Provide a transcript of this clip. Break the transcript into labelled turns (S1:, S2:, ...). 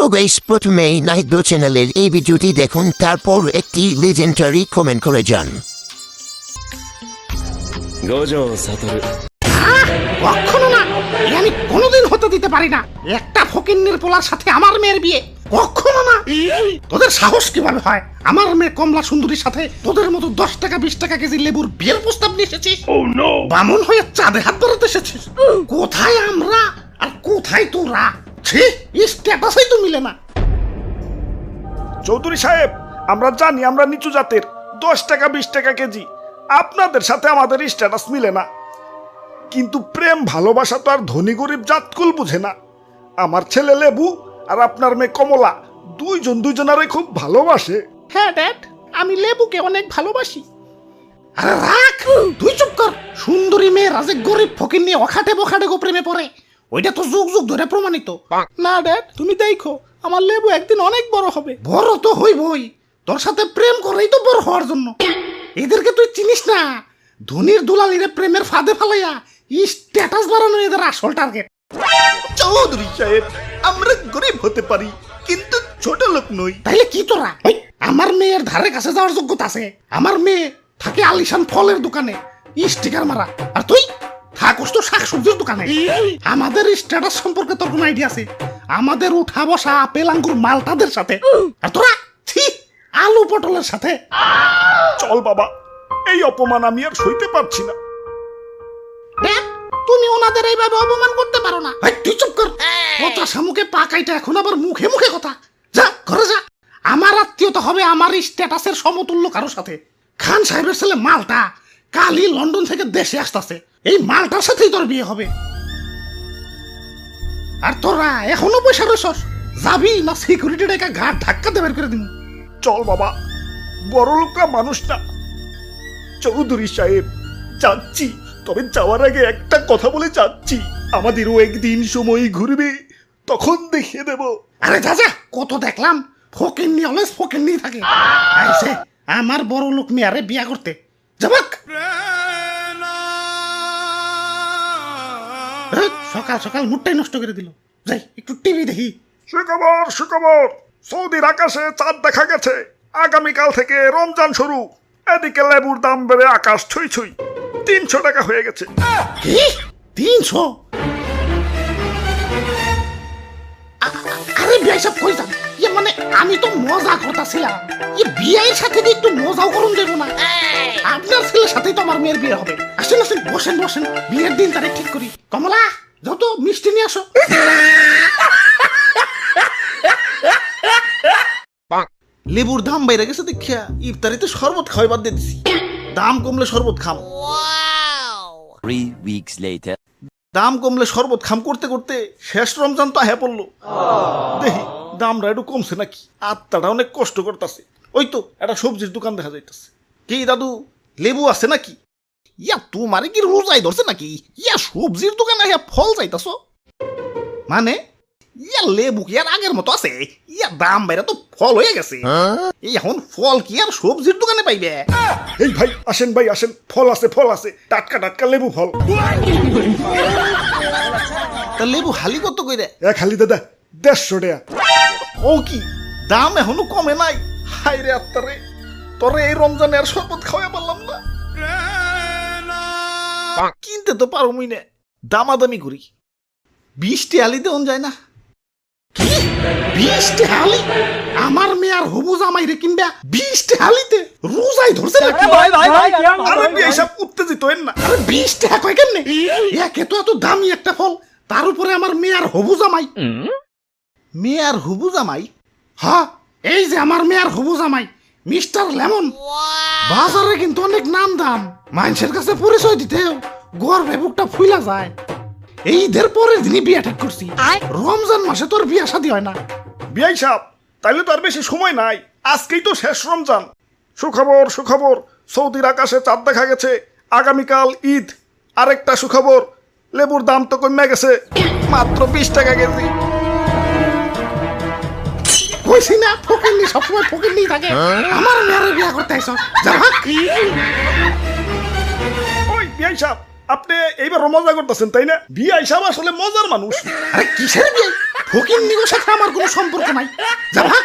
S1: Hello guys, প্রথমেই নাহিদ চ্যানেলের এই ভিডিওটি দেখুন, তারপর একটি লেজেন্ডারি কমেন্ট করে যান।
S2: কখনো না, এ আমি কোনোদিন হতে দিতে পারি না। একটা ফকিন্নির পোলার সাথে আমার মেয়ের বিয়ে, কখনো না। তোদের সাহস কিভাবে হয় আমার মেয়ে কমলা সুন্দরীর সাথে তোদের মতো 10 টাকা 20 টাকা কেজি লেবুর বিয়ের প্রস্তাব নিয়ে এসেছিস? বামন হয়ে চাঁদে হাত বাড়াতে এসেছিস? কোথায় আমরা আর কোথায় তোরা? ছি, স্ট্যাটাসই তো মিলে না।
S3: চৌধুরী সাহেব, আমরা জানি আমরা নিচু জাতের, 10 টাকা 20 টাকা কেজি, আপনাদের সাথে আমাদের স্ট্যাটাস মিলে না, কিন্তু প্রেম ভালোবাসা তো আর ধনী গরিব জাতকুল বুঝে না। আমার ছেলে লেবু আর আপনার মেয়ে কমলা দুইজনারে খুব ভালোবাসে।
S2: হ্যাঁ ড্যাড, আমি লেবুকে অনেক ভালোবাসি। আরে রাখ, তুই চুপ কর। সুন্দরী মেয়ে রাজে গরিব ফকির নিয়ে অখাটে বখাটে গো প্রেমে পড়ে, ওইটা তো যুগ যুগ ধরে প্রমাণিত। না ড্যাড, তুমি দেখো আমার লেবু একদিন অনেক বড় হবে। বড় তো হইবই, তোর সাথে প্রেম করেই তো বড় হওয়ার জন্য। এদেরকে তুই চিনিস না, ধনির দুলালিরে প্রেমের ফাঁদে ফালাইয়া স্ট্যাটাস বাড়ানো এদের আসল টার্গেট।
S3: চৌধুরী সাহেব, আমরা গরিব হতে পারি কিন্তু ছোট লোক নই।
S2: তাইলে কি তোরা? আমার মেয়ের ধারে কাছে যাওয়ার যোগ্যতা আছে? আমার মেয়ে থাকে আলিশান ফলের দোকানে স্টিকার মারা, আর তুই থাকস তো শাকসবজির দোকানে। আমাদের স্ট্যাটাস সম্পর্কে তোর কোন আইডিয়া আছে? আমাদের উঠা বসা আপেল আঙ্গুর মালটাদের সাথে, আর তোরা ছি আলু পটলের সাথে।
S3: চল বাবা, এই অপমান আমি আর সইতে পারছি না।
S2: দেখ, তুমি ওনাদের এইভাবে অপমান করতে পারো না। তুই চুপ কর। কথা সামুকে পাকাইটা এখন আবার মুখে মুখে কথা। যা ঘরে যা। আমার আত্মীয়তা হবে আমার স্ট্যাটাসের সমতুল্য কারোর সাথে। খান সাহেবের ছেলে মালটা কালই লন্ডন থেকে দেশে আসতেছে, এই মালটার সাথেই তোর বিয়ে হবে। আর তোরা এখনো পয়সা রয়েছস, যাবি না সিকিউরিটি ডেকে ঘাট ধাক্কা দিয়ে বের করে দিন?
S3: চল বাবা, বড় লোকরা মানুষ না। চৌধুরী সাহেব, যাচ্ছি, তবে যাওয়ার আগে একটা কথা বলে যাচ্ছি, আমাদেরও একদিন সময় ঘুরবে, তখন দেখিয়ে দেব।
S2: আরে যা যা, কত দেখলাম ফকিন্নি অলওয়েজ ফকিন্নি থাকে। আইছে আমার বড় লোক মেয়ারে বিয়া করতে যাবাক। সকাল সকাল মুডটাই নষ্ট করে দিল। যাই একটু টিভি দেখি।
S3: সুখবর সুখবর, সৌদির আকাশে চাঁদ দেখা গেছে। আগামীকাল থেকে রমজান শুরু। এদিকে লেবুর দাম বেড়ে আকাশ ছুঁই ছুঁই, 300 টাকা হয়ে গেছে।
S2: কি 300? আরে বিয়ে সব কই যান? ইয়ে মানে আমি তো মজা করতেছিলাম, এই বিয়ের সাথে কি একটু মজাও করুন দেবো না? আপনার ছেলের সাথেই তো আমার মেয়ের বিয়ে হবে। আসেন আসেন, বসেন বসেন, বিয়ের দিন তারিখ ঠিক করি। কমলা, যত মিষ্টি নিয়ে আসো। লেবুর দাম বাইরে গেছে দেখিয়া ইফতারিতে শরবত খাওয়াই বাদ দিয়ে দিছি। দাম কমলে শরবত খাম।
S4: 3 weeks later.
S2: দাম কমলে শরবত খাম করতে করতে শেষ রমজান তো আহে পড়লো। দেখি দামটা একটু কমছে নাকি। আত্মাটা অনেক কষ্ট করতেছে। ওই তো একটা সবজির দোকান দেখা যাইতেছে। কি দাদু, লেবু আছে নাকি? ইয়া তোমারে কি রোজাই ধরছে নাকি? ইয়া সবজির দোকানে আহে ফল চাইতাছ? মানে ইয়া লেবু কি আর আগের মতো আছে? ইয়া দাম বাইরে তো ফল হয়ে গেছে। এই এখন ফল কি আর সবজির দোকানে পাইবে?
S3: এই ভাই আসেন, ভাই আসেন, ফল আছে, ফল আছে, টাটকা টাটকা লেবু ফল।
S2: তা লেবু হালি কত কইরে?
S3: এক খালি দাদা 150 টাকা।
S2: ও কি দাম এখনো কমে নাই? হাই রে আত্মারে, তোরে এই রমজানে আর শরবত খাওয়াই পারলাম না। কিনতে তো পারো মুই না, দামাদামি করি। 20 টাকা দেওয়া যায় না? কি 20 টাকা? আমার মেয়ে আর হবু জামাই রে কিনবা 20 টাকা রোজাই ধরছে নাকি?
S3: আরে বিয়ে সব উত্তেজিত হইন না।
S2: আরে 20 টাকা কয় কেমনে? একে তো এত দামি একটা ফল, তার উপরে আমার মেয়ে আর হবু জামাই। মেয়ে আর হবু জামাই? হ্যাঁ, এই যে আমার মেয়ে আর হবু জামাই মিস্টার লেমন। বাজারে কিন্তু অনেক নাম দাম, মানুষের কাছে পরিচয় দিতেও গর্বে বুকটা ফুইলা যায়। এই ঈদের পরের দিনই বিয়ে ঠিক করছি। রমজান মাসে তোর বিয়ে শাদী হয় না?
S3: বিয়াই সাহেব, তাইলে তো আর বেশি সময় নাই, আজকেই তো শেষ রমজান। সুখবর সুখবর, সৌদির আকাশে চাঁদ দেখা গেছে। আগামীকাল ঈদ। আরেকটা সুখবর, লেবুর দাম তো কমে গেছে, মাত্র 20 টাকা কেজি।
S2: কইছি না ফকিন্নি সবসময় ফকিন্নি থাকে। আমার মেয়ের বিয়ে করতে আইছ?
S3: ওই বিয়াই সাহেব, আপনি এইবার মজা করতেছেন তাই না? বিয়াই সাহেব আসলে মজার মানুষ।
S2: আরে কিসের বিয়ে? ফকির নিগোর সাথে আমার কোনো সম্পর্ক নাই। যা ভাগ।